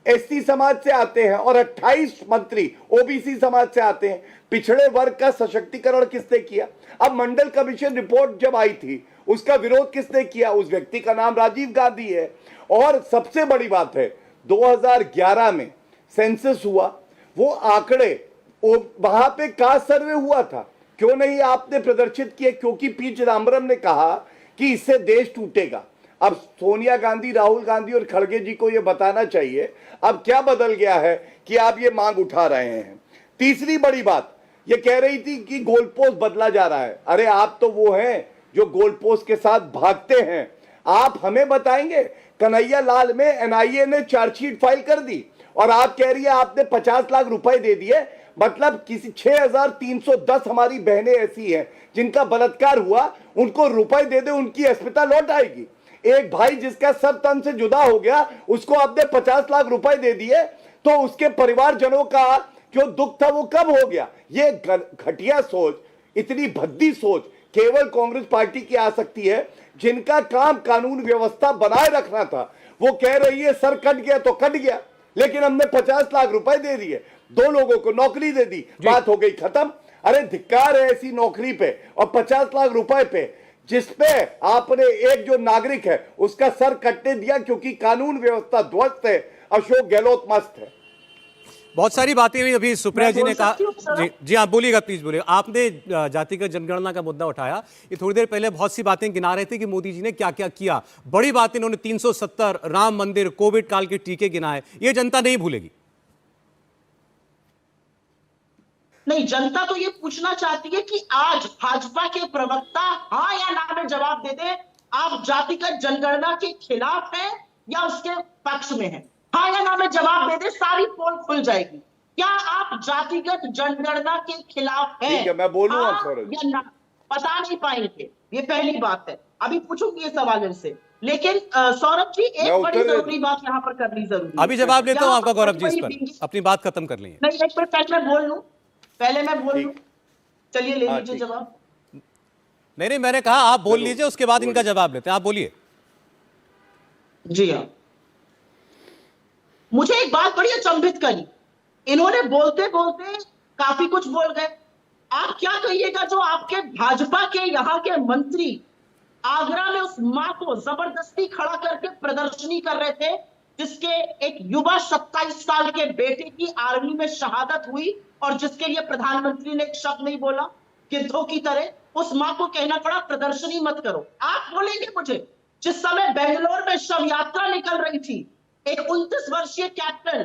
एससी समाज से आते हैं और 28 मंत्री ओबीसी समाज से आते हैं। पिछड़े वर्ग का सशक्तिकरण किसने किया? अब मंडल कमीशन रिपोर्ट जब आई थी उसका विरोध किसने किया? उस व्यक्ति का नाम राजीव गांधी है। और सबसे बड़ी बात है, 2011 में सेंसस हुआ, वो आंकड़े वहां पे कास्ट सर्वे हुआ था, क्यों नहीं आपने प्रदर्शित किए? क्योंकि पी चिदम्बरम ने कहा कि इससे देश टूटेगा। अब सोनिया गांधी, राहुल गांधी और खड़गे जी को यह बताना चाहिए अब क्या बदल गया है कि आप ये मांग उठा रहे हैं। तीसरी बड़ी बात, ये कह रही थी कि गोलपोस्ट बदला जा रहा है। अरे आप तो वो हैं जो गोलपोस्ट के साथ भागते हैं। आप हमें बताएंगे, कन्हैया लाल में एनआईए ने चार्जशीट फाइल कर दी और आप कह रही है आपने 50 लाख रुपए दे दिए। मतलब किसी 6310 हमारी बहनें ऐसी हैं जिनका बलात्कार हुआ, उनको रुपए दे दे, उनकी अस्मिता लौट आएगी। एक भाई जिसका सब तन से जुदा हो गया, उसको आपने 50 लाख रुपए दे दिए, तो उसके परिवारजनों का जो दुख था वो कब हो गया? ये घटिया सोच, इतनी भद्दी सोच केवल कांग्रेस पार्टी की आ सकती है, जिनका काम कानून व्यवस्था बनाए रखना था। वो कह रही है सर कट गया तो कट गया, लेकिन हमने 50 लाख रुपए दे दिए, 2 लोगों को नौकरी दे दी, बात हो गई खत्म। अरे धिक्कार है ऐसी नौकरी पे और 50 लाख रुपए पे, जिसपे आपने एक जो नागरिक है उसका सर कटने दिया क्योंकि कानून व्यवस्था ध्वस्त है। अशोक गहलोत मस्त है। बहुत सारी बातें हुई अभी सुप्रिया जी ने कहा। जी जी आप बोलिएगा, प्लीज बोलिए। आपने जातिगत जनगणना का मुद्दा उठाया। ये थोड़ी देर पहले बहुत सी बातें गिना रहे थे कि मोदी जी ने क्या क्या किया। बड़ी बात इन्होंने 370, राम मंदिर, कोविड काल के टीके गिनाए। ये जनता नहीं भूलेगी। नहीं, जनता तो ये पूछना चाहती है कि आज भाजपा के प्रवक्ता हाँ या ना में जवाब दे दे, आप जातिगत जनगणना के खिलाफ हैं या उसके पक्ष में हैं? हाँ या ना में जवाब दे दे, सारी पोल खुल जाएगी। क्या आप जातिगत जनगणना के खिलाफ हैं? ठीक है, मैं बोलूं हाँ आप सौरभ या ना, बता नहीं पाएंगे। ये पहली बात है, अभी पूछूंगी ये सवाल इनसे। लेकिन सौरभ जी, एक बड़ी जरूरी बात यहाँ पर करनी जरूरी है। अभी जवाब लेता हूं आपका गौरव जी इस पर, नहीं, अपनी बात खत्म कर लीजिए। एक मिनट पहले मैं बोल लूं, पहले मैं बोल लूं। चलिए ले लीजिए जवाब। नहीं, मैंने कहा आप बोल लीजिए, उसके बाद इनका जवाब लेते हैं। आप बोलिए। जी हाँ, मुझे एक बात बड़ी अचंभित करी। इन्होंने बोलते बोलते काफी कुछ बोल गए। आप क्या कहिएगा जो आपके भाजपा के यहाँ के मंत्री आगरा में उस मां को जबरदस्ती खड़ा करके प्रदर्शनी कर रहे थे, जिसके एक युवा 27 साल के बेटे की आर्मी में शहादत हुई और जिसके लिए प्रधानमंत्री ने एक शब्द नहीं बोला, गिद्धों की तरह उस मां को कहना पड़ा प्रदर्शनी मत करो। आप बोलेंगे मुझे, जिस समय बेंगलोर में शव यात्रा निकल रही थी, एक 29 वर्षीय कैप्टन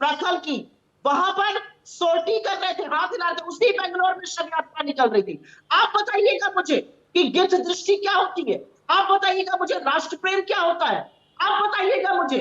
प्रखल की, वहां पर सोटी कर रहे थे, हाथ हिला रहे थे, उसी बेंगलोर में शव यात्रा निकल रही थी। आप बताइएगा मुझे कि गिद्ध दृष्टि क्या होती है? आप बताइएगा मुझे राष्ट्र प्रेम क्या होता है? आप बताइएगा मुझे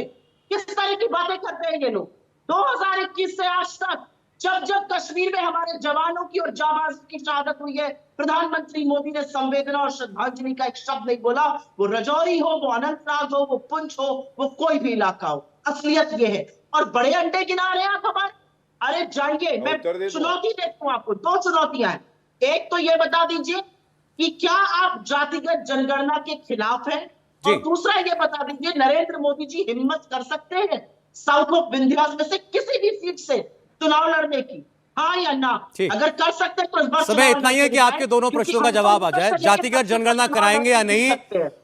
किस तरह की बातें करते हैं ये लोग। 2021 से आज तक जब जब कश्मीर में हमारे जवानों की और जाबाजों की शहादत हुई है, प्रधानमंत्री मोदी ने संवेदना और श्रद्धांजलि का एक शब्द नहीं बोला। वो रजौरी हो, वो अनंतनाग हो, वो पुंछ हो, वो कोई भी इलाका हो, असलियत ये है। और बड़े अंडे गिना रहे हैं आप हमारे। अरे जाइए, मैं चुनौती देता हूं आपको। 2 चुनौतियां हैं। एक तो ये बता दीजिए कि क्या आप जातिगत जनगणना के खिलाफ हैं, और दूसरा ये बता दीजिए नरेंद्र मोदी जी हिम्मत कर सकते हैं साउथ ऑफ विंध्याचल में से किसी भी सीट से चुनाव लड़ने की? हाँ या ना? अगर कर सकते हैं तो इस बार समय इतना ही है कि आपके दोनों प्रश्नों का जवाब आ जाए। जातिगत जनगणना कराएंगे या नहीं,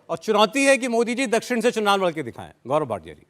और चुनौती है कि मोदी जी दक्षिण से चुनाव लड़के दिखाएं। गौरव भाटिया जी।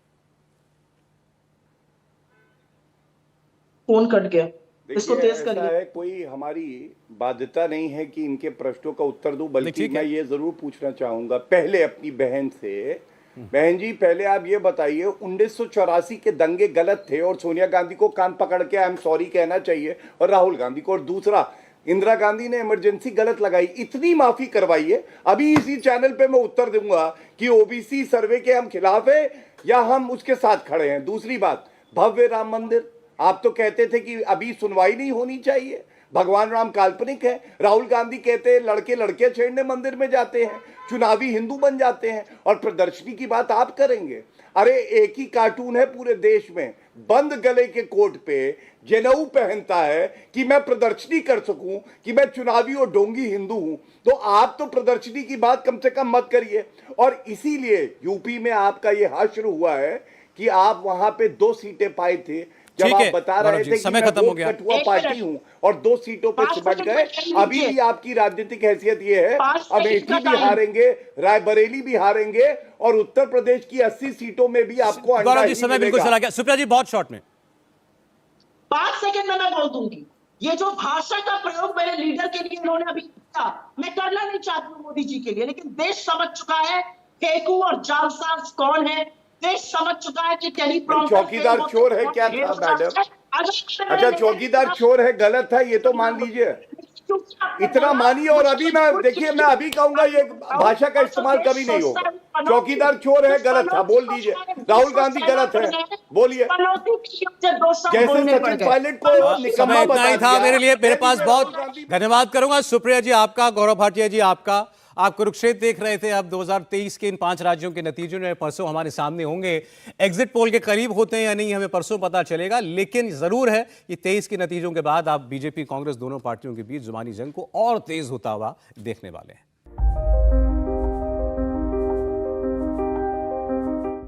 फोन कट गया, इसको देखिए, तेज ऐसा करिए। है, कोई हमारी बाध्यता नहीं है कि इनके प्रश्नों का उत्तर दूं, बल्कि ठीक है। मैं ये जरूर पूछना चाहूंगा पहले अपनी बहन से। बहन जी, पहले आप ये बताइए, 1984 के दंगे गलत थे और सोनिया गांधी को कान पकड़ के आई एम सॉरी कहना चाहिए, और राहुल गांधी को। और दूसरा, इंदिरा गांधी ने इमरजेंसी गलत लगाई, इतनी माफी करवाइए। अभी इसी चैनल पे मैं उत्तर दूंगा कि ओबीसी सर्वे के हम खिलाफ है या हम उसके साथ खड़े हैं। दूसरी बात, भव्य राम मंदिर, आप तो कहते थे कि अभी सुनवाई नहीं होनी चाहिए, भगवान राम काल्पनिक है। राहुल गांधी कहते हैं लड़के लड़के छेड़ने मंदिर में जाते हैं, चुनावी हिंदू बन जाते हैं, और प्रदर्शनी की बात आप करेंगे। अरे एक ही कार्टून है पूरे देश में, बंद गले के कोट पे जनेऊ पहनता है कि मैं प्रदर्शनी कर सकूं, कि मैं चुनावी और डोंगी हिंदू हूं। तो आप तो प्रदर्शनी की बात कम से कम मत करिए। और इसीलिए यूपी में आपका ये हश्र हुआ है कि आप वहां पे 2 सीटें पाए थे, जब ठीक आप है, बता गौरव रहे जी, थे कि समय मैं खत्म हो वोट गया। कटुआ एक पार्टी मिनट। हूं, और 2 सीटों पे 5 सिमट सेकंड गए। में कह अभी लीजिए। भी आपकी राजनीतिक हैसियत ये है, 5 सेकंड अमेठी का भी टाइम। हारेंगे, रायबरेली भी हारेंगे, और उत्तर प्रदेश की 80 सीटों में भी आपको अंडा गौरव जी, ही समय बिल्कुल मिलेगा। चला गया। सुप्रिया जी, बहुत शॉर्ट में। 5 सेकंड में मैं बोल दूंगी। ये जो भाषा का प्रयोग मेरे लीडर के लिए इन्होंने अभी किया, मैं करना नहीं चाहती हूँ मोदी जी के लिए, लेकिन देश समझ चुका है फेकू और जालसाज कौन है। देश समझ चुका है कि टेलीप्रॉम्प्टर चौकीदार चोर है क्या था मैडम? अच्छा, चौकीदार चोर है, गलत है, ये तो मान लीजिए, इतना मानिए। और अभी मैं, देखिए, मैं अभी कहूंगा ये भाषा का इस्तेमाल कभी नहीं होगा। चौकीदार चोर है, गलत था, बोल दीजिए। राहुल गांधी गलत है, बोलिए। जैसे सचिन पायलट को निकम्मा समय इतना बता ही था दिया, मेरे लिए। मेरे मैं भी पास राहुल बहुत गांधी- धन्यवाद करूंगा। सुप्रिया जी आपका, गौरव भाटिया जी आपका। आप कुरुक्षेत्र देख रहे थे। अब 2023 के इन 5 राज्यों के नतीजों में परसों हमारे सामने होंगे। एग्जिट पोल के करीब होते हैं या नहीं, हमें परसों पता चलेगा। लेकिन जरूर है कि 23 के नतीजों के बाद आप बीजेपी कांग्रेस दोनों पार्टियों के बीच जुबानी जंग को और तेज होता हुआ देखने वाले हैं।